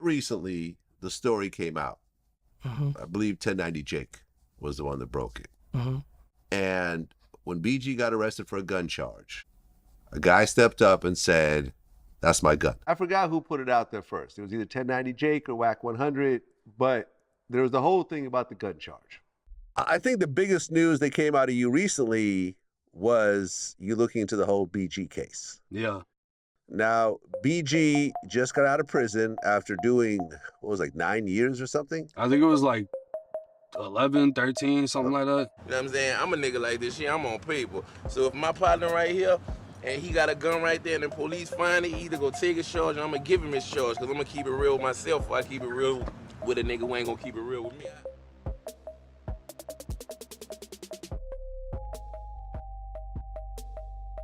recently, the story came out. I believe 1090 Jake was the one that broke it. And when BG got arrested for a gun charge, a guy stepped up and said, "That's my gun." I forgot who put it out there first. It was either 1090 Jake or Whack 100, but there was the whole thing about the gun charge. I think the biggest news that came out of you recently was you looking into the whole BG case. Yeah. Now, BG just got out of prison after doing, what was it, like 9 years or something? I think it was like 11, 13, something like that. You know what I'm saying? I'm a nigga like this shit, I'm on paper. So if my partner right here, and he got a gun right there, and the police find it, he either go take his charge, or I'm gonna give him his charge, because I'm gonna keep it real with myself, or I keep it real with a nigga who ain't gonna keep it real with me.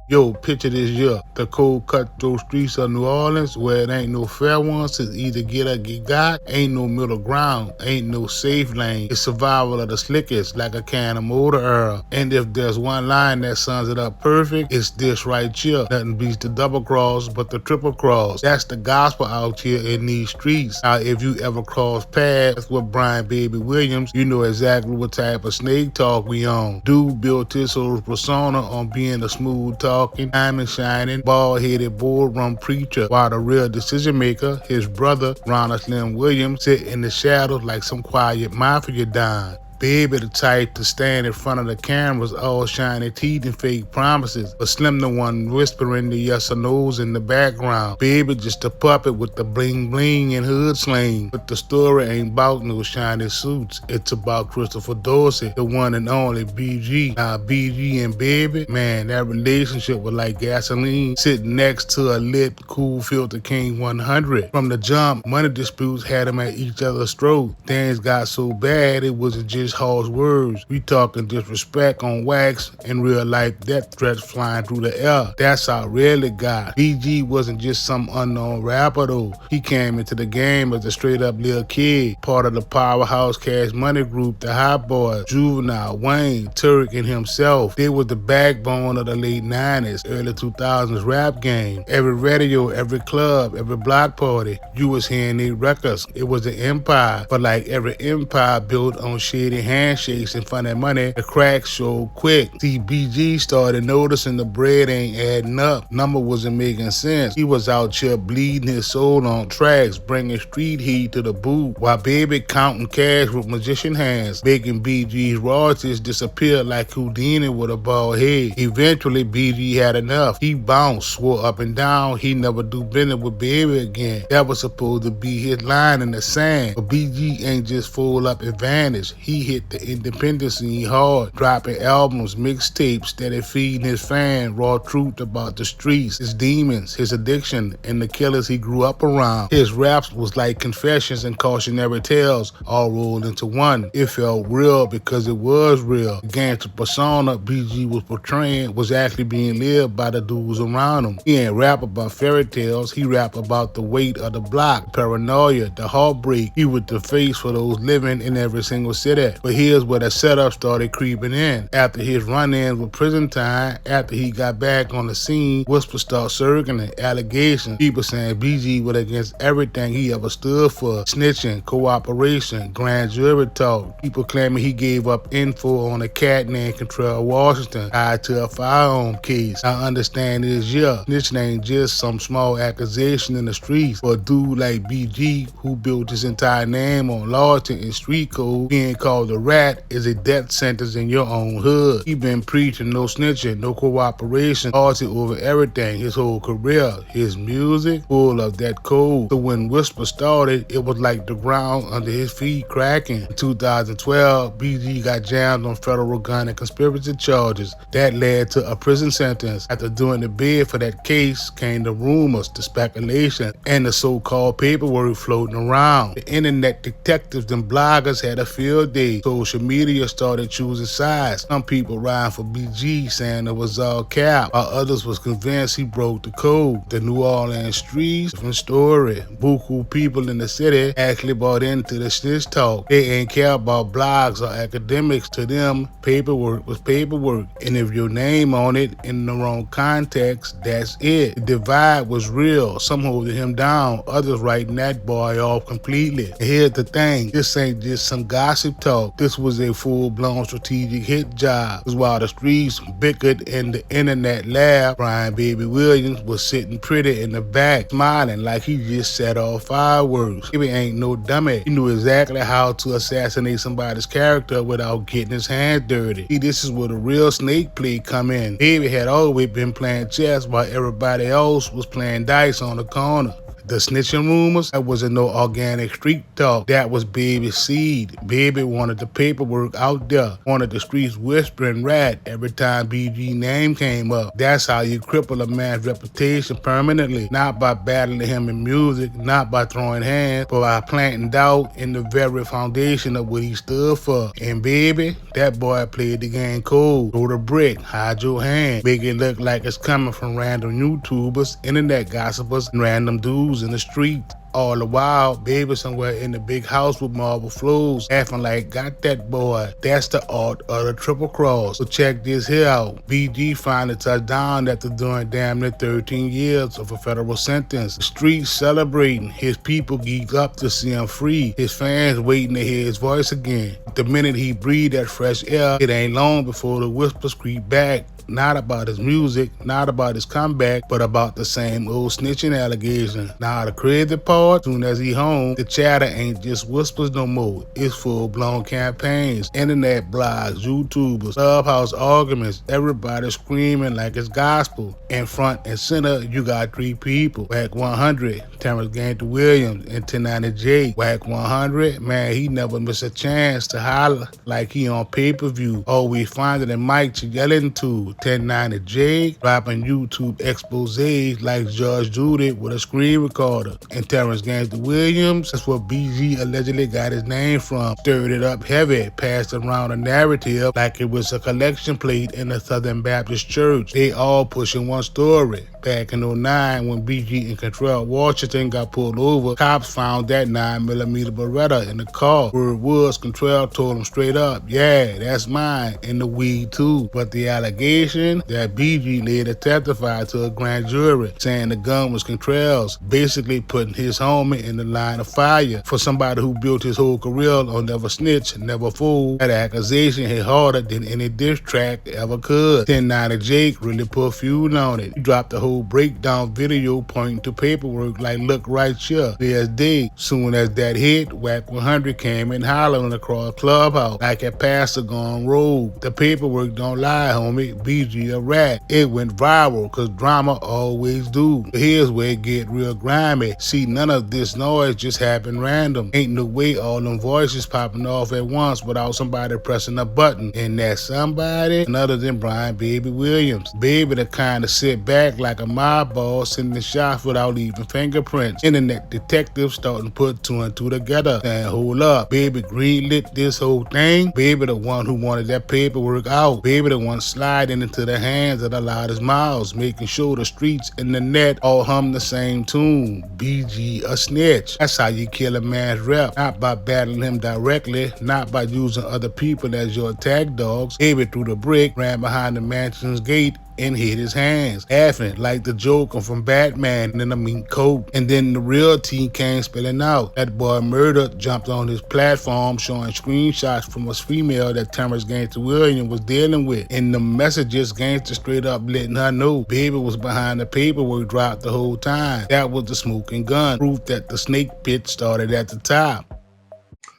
Yo, picture this year, the cold cutthroat streets of New Orleans where it ain't no fair ones, it's either get or get got, ain't no middle ground, ain't no safe lane. It's survival of the slickest like a can of motor oil. And if there's one line that sums it up perfect, it's this right here. Nothing beats the double cross but the triple cross. That's the gospel out here in these streets. Now, if you ever cross paths with Brian Baby Williams, you know exactly what type of snake talk we on. Dude built his whole persona on being a smooth talking, diamond shining, bald-headed boardroom preacher, while the real decision maker, his brother, Ronald Slim Williams, sit in the shadows like some quiet mafia don. Baby the type to stand in front of the cameras, all shiny teeth and fake promises, but Slim the one whispering the yes or no's in the background. Baby just a puppet with the bling bling and hood slang. But the story ain't about no shiny suits, it's about Christopher Dorsey, the one and only BG. Now BG and Baby, man, that relationship was like gasoline sitting next to a lit, cool filter King 100. From the jump, money disputes had them at each other's throat. Things got so bad it wasn't just harsh words. We talking disrespect on wax, and real life death threats flying through the air. That's how it really got. BG wasn't just some unknown rapper though. He came into the game as a straight up little kid, part of the powerhouse Cash Money group, the Hot Boys, Juvenile, Wayne, Turk, and himself. They was the backbone of the late 90s, early 2000s rap game. Every radio, every club, every block party, you was hearing their records. It was an empire, but like every empire built on shady handshakes and funny money, the cracks showed quick. See, BG started noticing the bread ain't adding up. Number wasn't making sense. He was out here bleeding his soul on tracks, bringing street heat to the booth, while Baby counting cash with magician hands, making BG's royalties disappear like Houdini with a bald head. Eventually, BG had enough. He bounced, swore up and down he never do business with Baby again. That was supposed to be his line in the sand. But BG ain't just full up advantage. He hit the independent scene hard, dropping albums, mixtapes, steady feeding his fan raw truth about the streets, his demons, his addiction, and the killers he grew up around. His raps was like confessions and cautionary tales all rolled into one. It felt real because it was real. The gangster persona BG was portraying was actually being lived by the dudes around him. He ain't rap about fairy tales, he rap about the weight of the block, paranoia, the heartbreak. He was the face for those living in every single city. But here's where the setup started creeping in. After his run-ins with prison time, after he got back on the scene, whispers start circling, allegations, people saying BG was against everything he ever stood for. Snitching, cooperation, grand jury talk. People claiming he gave up info on a cat named Cutthroat Washington tied to a firearm case. I understand this, yeah, snitching ain't just some small accusation in the streets. For a dude like BG, who built his entire name on loyalty and street code, being called a rat is a death sentence in your own hood. He been preaching no snitching, no cooperation, loyalty over everything his whole career. His music, full of that code. So when Whisper started, it was like the ground under his feet cracking. In 2012, BG got jammed on federal gun and conspiracy charges. That led to a prison sentence. After doing the bid for that case came the rumors, the speculation, and the so-called paperwork floating around. The internet detectives and bloggers had a field day. way. Social media started choosing sides. Some people riding for BG saying it was all cap, while others was convinced he broke the code. The New Orleans streets, different story. Buku people in the city actually bought into the snitch talk. They ain't care about blogs or academics. To them, paperwork was paperwork. And if your name on it in the wrong context, that's it. The divide was real. Some holding him down, others writing that boy off completely. And here's the thing, this ain't just some gossip talk. This was a full-blown strategic hit job. Because while the streets bickered in the internet lab, Brian Baby Williams was sitting pretty in the back, smiling like he just set off fireworks. Baby ain't no dummy. He knew exactly how to assassinate somebody's character without getting his hands dirty. See, this is where the real snake play come in. Baby had always been playing chess while everybody else was playing dice on the corner. The snitching rumors, that wasn't no organic street talk. That was Baby's seed. Baby wanted the paperwork out there, wanted the streets whispering rat every time BG name came up. That's how you cripple a man's reputation permanently. Not by battling him in music, not by throwing hands, but by planting doubt in the very foundation of what he stood for. And Baby, that boy played the game cold. Throw the brick, hide your hand, make it look like it's coming from random YouTubers, internet gossipers, and random dudes in the street. All the while, Baby somewhere in the big house with marble floors, laughing like, got that boy. That's the art of the triple cross. So check this here out. BG finally touched down after doing damn near 13 years of a federal sentence. The streets celebrating. His people geeked up to see him free. His fans waiting to hear his voice again. The minute he breathed that fresh air, it ain't long before the whispers creep back. Not about his music, not about his comeback, but about the same old snitching allegation. Now the crazy part, soon as he home, the chatter ain't just whispers no more. It's full-blown campaigns, internet blogs, YouTubers, clubhouse arguments, everybody screaming like it's gospel. In front and center, you got three people. Whack 100, Terrence Gaynor Williams, and 1090 J. Whack 100, man, he never miss a chance to holler like he on pay-per-view. Always finding a mic to yell into. 1090 J dropping YouTube exposés like Judge Judy with a screen recorder. And Terrence Gaynor Williams, that's where BG allegedly got his name from. Stirred it up heavy, passed around a narrative like it was a collection plate in a Southern Baptist church. They all pushing one story. Back in 09, when BG and Cutthroat Washington got pulled over, cops found that 9mm Beretta in the car. Word was, Cutthroat told him straight up, yeah, that's mine, and the weed too. But the allegation that BG later testified to a grand jury, saying the gun was Cutthroat's, basically putting his homie in the line of fire. For somebody who built his whole career on never snitch, never fool, that accusation hit harder than any diss track ever could. 1090 Jake really put fuel on it. He dropped the whole breakdown video pointing to paperwork like, look right here, there's D. Soon as that hit, Whack 100 came in hollering across Clubhouse like a pastor gone rogue. The paperwork don't lie, homie. BG a rat. It went viral cause drama always do. But here's where it get real grimy. See, none of this noise just happened random. Ain't no way all them voices popping off at once without somebody pressing a button. And that somebody, none other than Brian Baby Williams. Baby to kind of sit back like a mob boss sending shots without leaving fingerprints. Internet detectives starting to put two and two together. And hold up, Baby greenlit this whole thing. Baby the one who wanted that paperwork out. Baby the one sliding into the hands of the loudest mouths, making sure the streets and the net all hum the same tune. BG a snitch. That's how you kill a man's rep. Not by battling him directly, not by using other people as your attack dogs. Baby threw the brick, ran behind the mansion's gate, and hit his hands, laughing like the Joker from Batman in a mink coat. And then the real tea came spilling out. That boy Murder jumped on his platform showing screenshots from a female that Terrence Gaynor Williams was dealing with. In the messages, Gangster straight up letting her know Baby was behind the paperwork drop the whole time. That was the smoking gun, proof that the snake pit started at the top.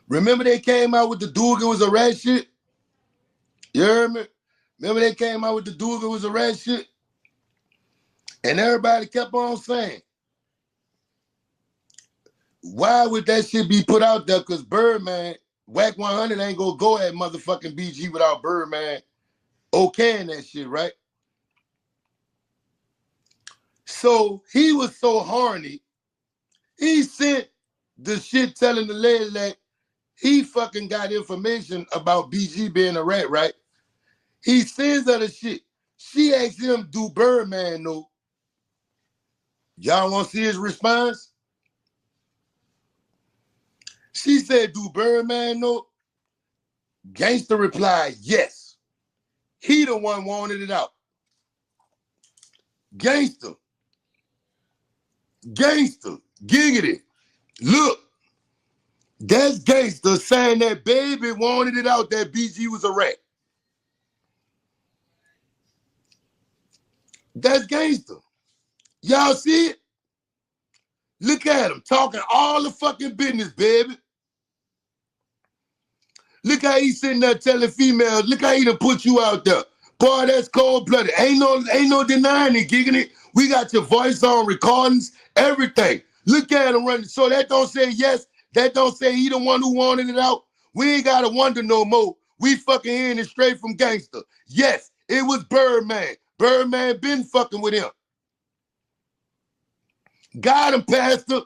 Remember they came out with the dude was a rat shit? You heard me? Remember they came out with the dude was a rat shit? And everybody kept on saying, why would that shit be put out there? Because Birdman, Whack 100 ain't gonna go at motherfucking BG without Birdman okaying that shit, right? So he was so horny, he sent the shit telling the lady that he fucking got information about BG being a rat, right? He sends her the shit. She asks him, do Birdman know? Y'all want to see his response? She said, do Birdman know? Gangster replied, yes. He the one wanted it out. Gangster. Gangster. Giggity. Look. That's Gangster saying that baby wanted it out that BG was a rat. That's Gangster. Y'all see it? Look at him talking all the fucking business, baby. Look how he sitting there telling females, look how he done put you out there. Boy, that's cold-blooded. Ain't no denying it, Giggity. We got your voice on recordings, everything. Look at him running. So that don't say yes. That don't say he the one who wanted it out. We ain't got to wonder no more. We fucking hearing it straight from Gangster. Yes, it was Birdman. Birdman been fucking with him. Got him, Pastor.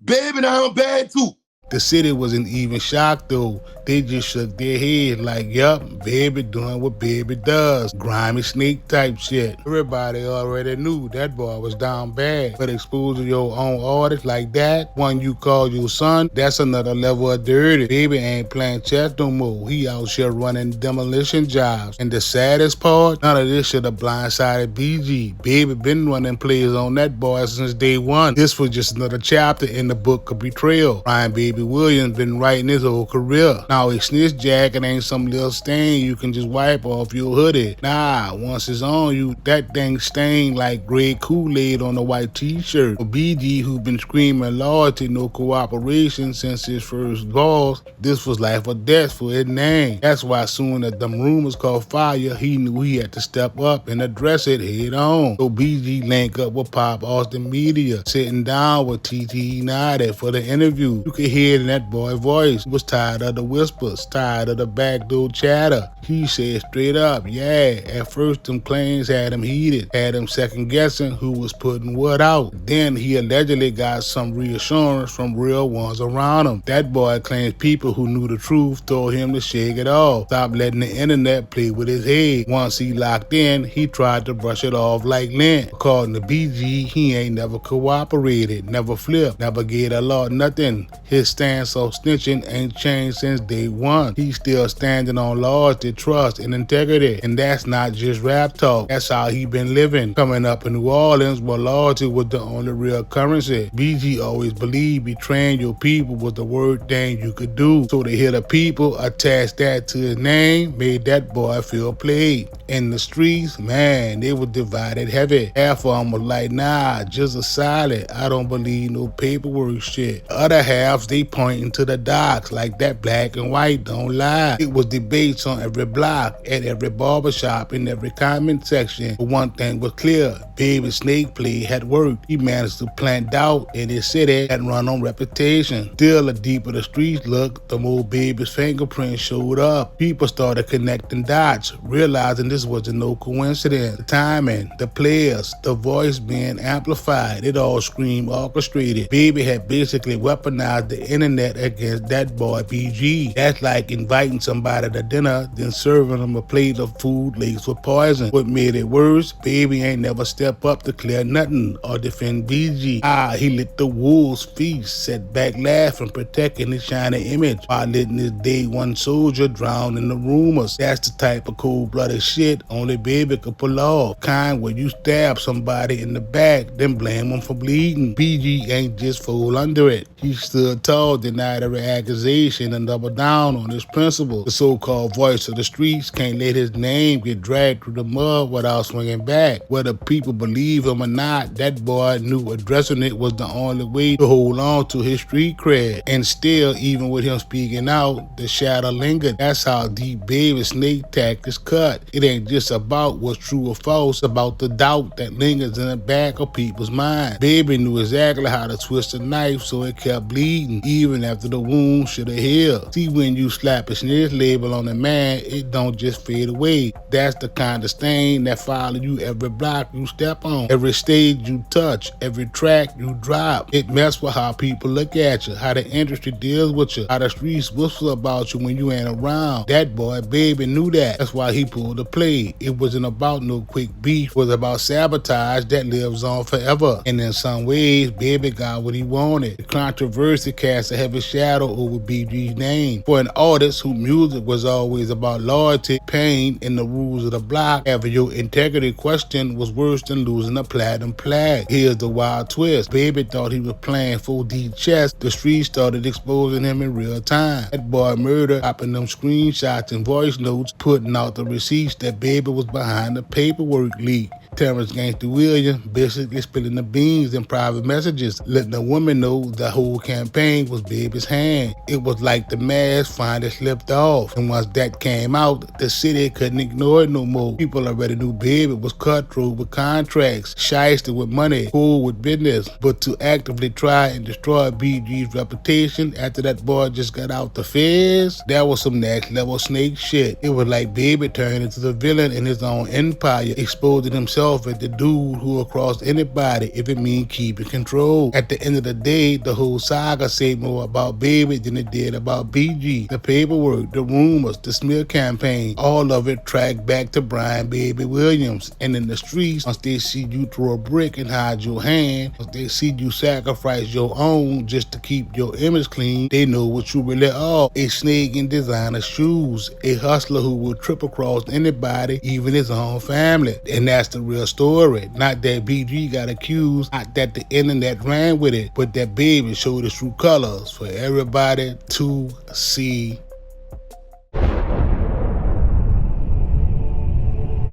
Baby, now I'm bad too. The city wasn't even shocked though. They just shook their head like, yup, baby doing what baby does. Grimy snake type shit. Everybody already knew that boy was down bad. But exposing your own artist like that, one you call your son, that's another level of dirty. Baby ain't playing chess no more. He out here running demolition jobs. And the saddest part, none of this shit have blindsided BG. Baby been running plays on that boy since day one. This was just another chapter in the book of betrayal. Ryan Baby Williams been writing his whole career. Now a snitch jacket ain't some little stain you can just wipe off your hoodie. Nah, once it's on you, that thing stained like gray Kool-Aid on a white t-shirt. For BG, who been screaming loyalty, no cooperation since his first balls, this was life or death for his name. That's why soon as them rumors caught fire, he knew he had to step up and address it head on. So BG linked up with Pop Austin Media, sitting down with TT United for the interview. You could hear in that boy's voice, he was tired of the whispers, tired of the backdoor chatter. He said straight up, yeah, at first them claims had him heated, had him second guessing who was putting what out. Then he allegedly got some reassurance from real ones around him. That boy claims people who knew the truth told him to shake it off, stop letting the internet play with his head. Once he locked in, he tried to brush it off like lint. According to BG, he ain't never cooperated, never flipped, never gave a law nothing. His stance on snitching ain't changed since day one. He's still standing on loyalty, trust, and integrity. And that's not just rap talk. That's how he been living. Coming up in New Orleans, where loyalty was the only real currency. BG always believed betraying your people was the worst thing you could do. So to hear the people attach that to his name made that boy feel played. In the streets, man, they were divided heavy. Half of them was like, nah, just a solid. I don't believe no paperwork shit. The other half, they pointing to the docs like that black and white don't lie. It was debates on every block, at every barbershop, in every comment section. But one thing was clear, Baby Snake play had worked. He managed to plant doubt in his city and run on reputation. Still, the deeper the streets looked, the more Baby's fingerprints showed up. People started connecting dots, realizing this wasn't no coincidence. The timing, the players, the voice being amplified, it all screamed orchestrated. Baby had basically weaponized the internet against that boy BG. That's like inviting somebody to dinner, then serving them a plate of food laced with poison. What made it worse, Baby ain't never step up to clear nothing or defend BG. He let the wolves feast, sat back laughing, protecting his shiny image, while letting his day one soldier drown in the rumors. That's the type of cold-blooded shit only Baby could pull off. Kind where you stab somebody in the back, then blame them for bleeding. BG ain't just fall under it. He stood tall, denied every accusation, and doubled down on his principles. The so-called voice of the streets can't let his name get dragged through the mud without swinging back. Whether people believe him or not, that boy knew addressing it was the only way to hold on to his street cred. And still, even with him speaking out, the shadow lingered. That's how deep Baby Snake tactics cut. It ain't just about what's true or false, about the doubt that lingers in the back of people's minds. Baby knew exactly how to twist a knife so it kept bleeding. even after the wound should have healed. See, when you slap a snitch label on a man, it don't just fade away. That's the kind of stain that follow you every block you step on, every stage you touch, every track you drop. It messes with how people look at you, how the industry deals with you, how the streets whistle about you when you ain't around. That boy, Baby, knew that. That's why he pulled the play. It wasn't about no quick beef. It was about sabotage that lives on forever. And in some ways, Baby got what he wanted. The controversy cast a heavy shadow over BG's name. For an artist whose music was always about loyalty, pain, and the rules of the block, having your integrity questioned was worse than losing a platinum plaque. Here's the wild twist. Baby thought he was playing 4D chess. The streets started exposing him in real time. That boy Murder popping them screenshots and voice notes, putting out the receipts that Baby was behind the paperwork leak. Terrence Gangster Williams basically spilling the beans in private messages, letting the woman know the whole campaign was Baby's hand. It was like the mask finally slipped off, and once that came out, the city couldn't ignore it no more. People already knew Baby was cutthroat with contracts, shyster with money, cool with business, but to actively try and destroy BG's reputation after that boy just got out the feds, that was some next level snake shit. It was like Baby turned into the villain in his own empire, exposing himself as the dude who will cross anybody if it means keeping control. At the end of the day, the whole saga said more about Baby than it did about BG. The paperwork, the rumors, the smear campaign, all of it tracked back to Brian Baby Williams. And in the streets, once they see you throw a brick and hide your hand, once they see you sacrifice your own just to keep your image clean, they know what you really are. A snake in designer shoes, a hustler who will trip across anybody, even his own family. And that's the real story. Not that BG got accused, not that the internet ran with it, but that Baby showed his true colors for everybody to see.